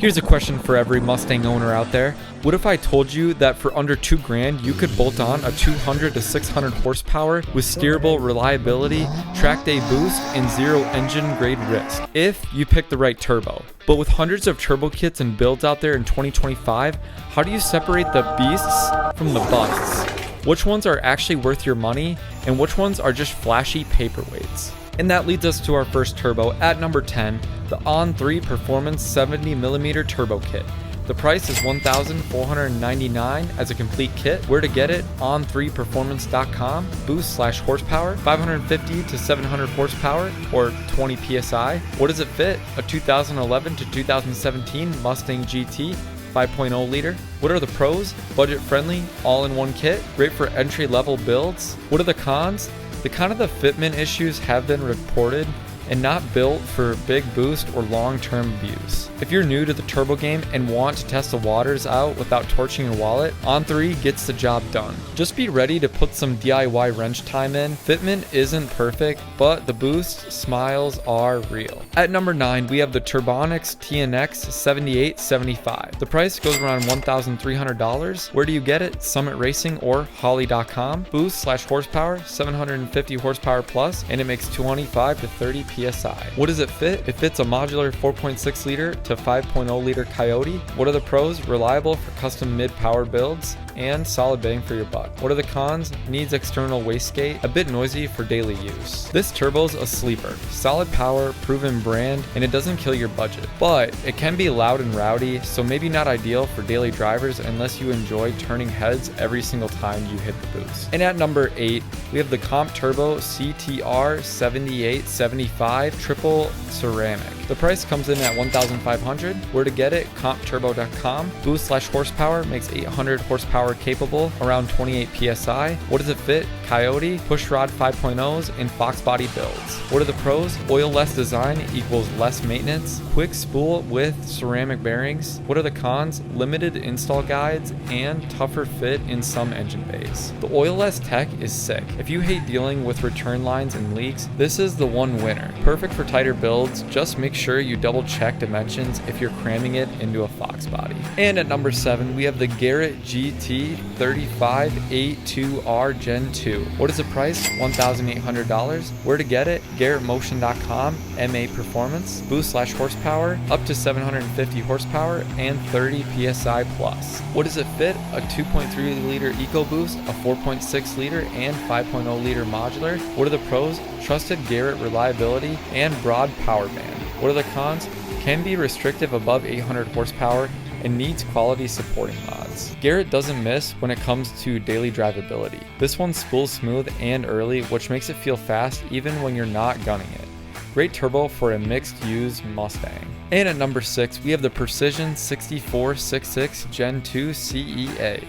Here's a question for every Mustang owner out there. What if I told you that for under $2,000 you could bolt on a 200 to 600 horsepower with steerable reliability, track day boost, and zero engine grade risk if you pick the right turbo? But with hundreds of turbo kits and builds out there in 2025, how do you separate the beasts from the busts? Which ones are actually worth your money and which ones are just flashy paperweights? And that leads us to our first turbo at number 10, the On3 Performance 70mm Turbo Kit. The price is $1,499 as a complete kit. Where to get it? On3performance.com. Boost/horsepower, 550 to 700 horsepower or 20 psi. What does it fit? A 2011 to 2017 Mustang GT 5.0 liter. What are the pros? Budget friendly, all in one kit. Great for entry level builds. What are the cons? The con of the fitment issues have been reported and not built for big boost or long-term use. If you're new to the turbo game and want to test the waters out without torching your wallet, On3 gets the job done. Just be ready to put some DIY wrench time in. Fitment isn't perfect, but the boost smiles are real. At number 9, we have the Turbonetics TNX 7875. The price goes around $1,300. Where do you get it? Summit Racing or Holly.com. Boost/horsepower, 750 horsepower plus, and it makes 25 to 30 psi. What does it fit? It fits a modular 4.6 liter to 5.0 liter Coyote. What are the pros? Reliable for custom mid-power builds and solid bang for your buck. What are the cons? Needs external wastegate, a bit noisy for daily use. This turbo's a sleeper. Solid power, proven brand, and it doesn't kill your budget. But it can be loud and rowdy, so maybe not ideal for daily drivers unless you enjoy turning heads every single time you hit the boost. And at number 8, we have the CompTurbo CTR 7875 triple ceramic. The price comes in at $1,500. Where to get it? CompTurbo.com. Boost/horsepower makes 800 horsepower capable, around 28 psi. What does it fit? Coyote, pushrod 5.0s, and Fox body builds. What are the pros? Oil-less design equals less maintenance. Quick spool with ceramic bearings. What are the cons? Limited install guides and tougher fit in some engine bays. The oil-less tech is sick. If you hate dealing with return lines and leaks, this is the one winner. Perfect for tighter builds. Just make sure you double check dimensions if you're cramming it into a Fox body. And at number 7, we have the Garrett GT3582R Gen II. What is the price? $1,800. Where to get it? GarrettMotion.com. MA Performance. Boost/horsepower, up to 750 horsepower and 30 psi plus. What does it fit? A 2.3 liter EcoBoost, a 4.6 liter and 5.0 liter modular. What are the pros? Trusted Garrett reliability and broad power band. What are the cons? Can be restrictive above 800 horsepower and needs quality supporting mods. Garrett doesn't miss when it comes to daily drivability. This one spools smooth and early, which makes it feel fast even when you're not gunning it. Great turbo for a mixed-use Mustang. And at number 6, we have the Precision 6466 Gen II CEA.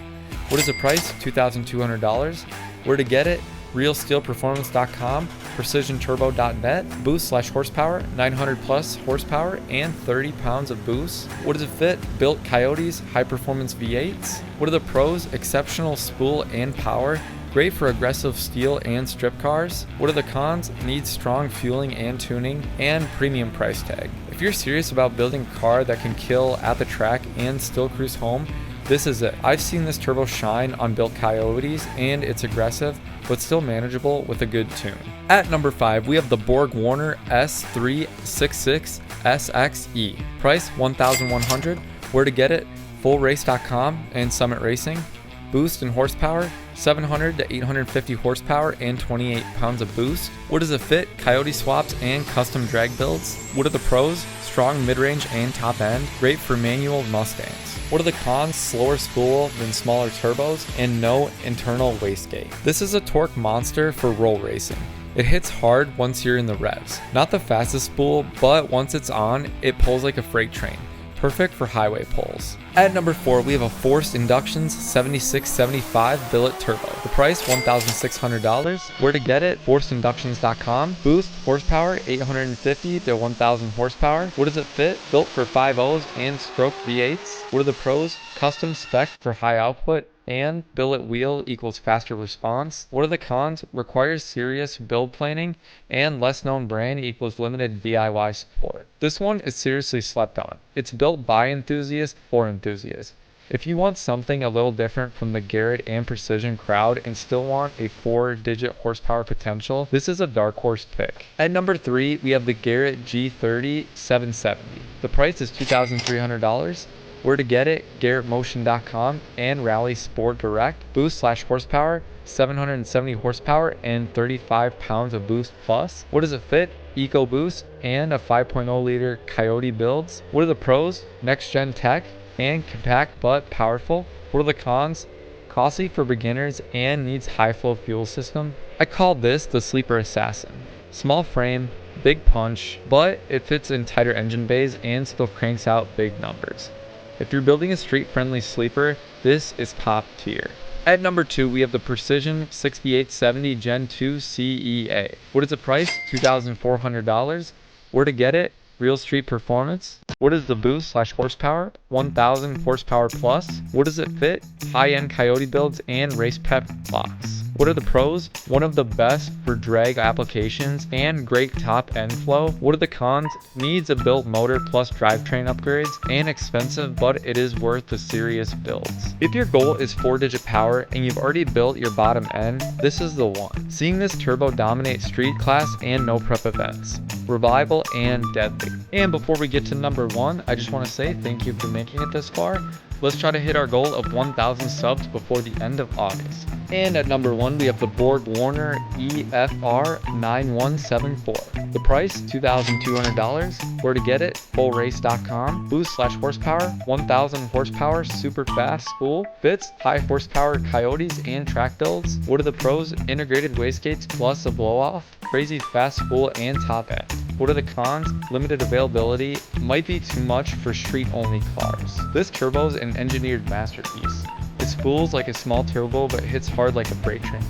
What is the price? $2,200. Where to get it? RealSteelPerformance.com, PrecisionTurbo.net. Boost/horsepower, 900 plus horsepower and 30 pounds of boost. What does it fit? Built Coyotes, high-performance V8s. What are the pros? Exceptional spool and power. Great for aggressive steel and strip cars. What are the cons? Needs strong fueling and tuning, and premium price tag. If you're serious about building a car that can kill at the track and still cruise home, this is it. I've seen this turbo shine on built Coyotes, and it's aggressive, but still manageable with a good tune. At number 5, we have the Borg Warner S366 SXE. Price $1,100. Where to get it? FullRace.com and Summit Racing. Boost and horsepower, 700 to 850 horsepower and 28 pounds of boost. What does it fit? Coyote swaps and custom drag builds. What are the pros? Strong mid-range and top end. Great for manual Mustangs. What are the cons? Slower spool than smaller turbos and no internal wastegate. This is a torque monster for roll racing. It hits hard once you're in the revs. Not the fastest spool, but once it's on, it pulls like a freight train. Perfect for highway pulls. At number 4, we have a Forced Inductions 7675 Billet Turbo. The price $1,600. Where to get it? ForcedInductions.com. Boost horsepower 850 to 1000 horsepower. What does it fit? Built for 5.0s and stroke V8s. What are the pros? Custom spec for high output And billet wheel equals faster response. What are the cons? Requires serious build planning, and less known brand equals limited DIY support. This one is seriously slept on. It's built by enthusiasts for enthusiasts. If you want something a little different from the Garrett and Precision crowd and still want a 4-digit horsepower potential, this is a dark horse pick. At number 3, we have the Garrett G30-770. The price is $2,300. Where to get it? GarrettMotion.com and Rally Sport Direct. Boost/horsepower, 770 horsepower and 35 pounds of boost plus. What does it fit? EcoBoost and a 5.0 liter Coyote builds. What are the pros? Next gen tech and compact but powerful. What are the cons? Costly for beginners and needs high flow fuel system. I call this the sleeper assassin. Small frame, big punch, but it fits in tighter engine bays and still cranks out big numbers. If you're building a street-friendly sleeper, this is top tier. At number 2, we have the Precision 6870 Gen II CEA. What is the price? $2,400. Where to get it? Real Street Performance. What is the boost/horsepower? 1,000 horsepower plus. What does it fit? High-end Coyote builds and race pep blocks. What are the pros? One of the best for drag applications and great top end flow. What are the cons? Needs a built motor plus drivetrain upgrades and expensive, but it is worth the serious builds. If your goal is 4-digit power and you've already built your bottom end, this is the one. Seeing this turbo dominate street class and no prep events. Reliable and deadly. And before we get to number 1, I just want to say thank you for making it this far. Let's try to hit our goal of 1,000 subs before the end of August. And at number 1, we have the Borg Warner EFR 9174. The price, $2,200. Where to get it? FullRace.com. Boost/horsepower, 1,000 horsepower, super fast spool. Fits high horsepower Coyotes and track builds. What are the pros? Integrated wastegates plus a blow off. Crazy fast spool and top end. What are the cons? Limited availability, might be too much for street-only cars. This turbo is an engineered masterpiece. It spools like a small turbo but hits hard like a freight train.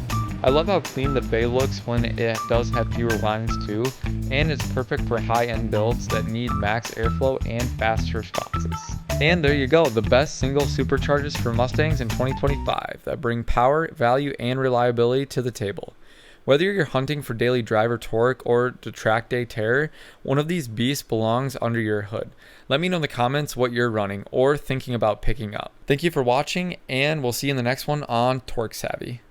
I love how clean the bay looks when it does have fewer lines too, and it's perfect for high-end builds that need max airflow and fast responses. And there you go, the best single superchargers for Mustangs in 2025 that bring power, value, and reliability to the table. Whether you're hunting for daily driver torque or the track day terror, one of these beasts belongs under your hood. Let me know in the comments what you're running or thinking about picking up. Thank you for watching, and we'll see you in the next one on Torque Savvy.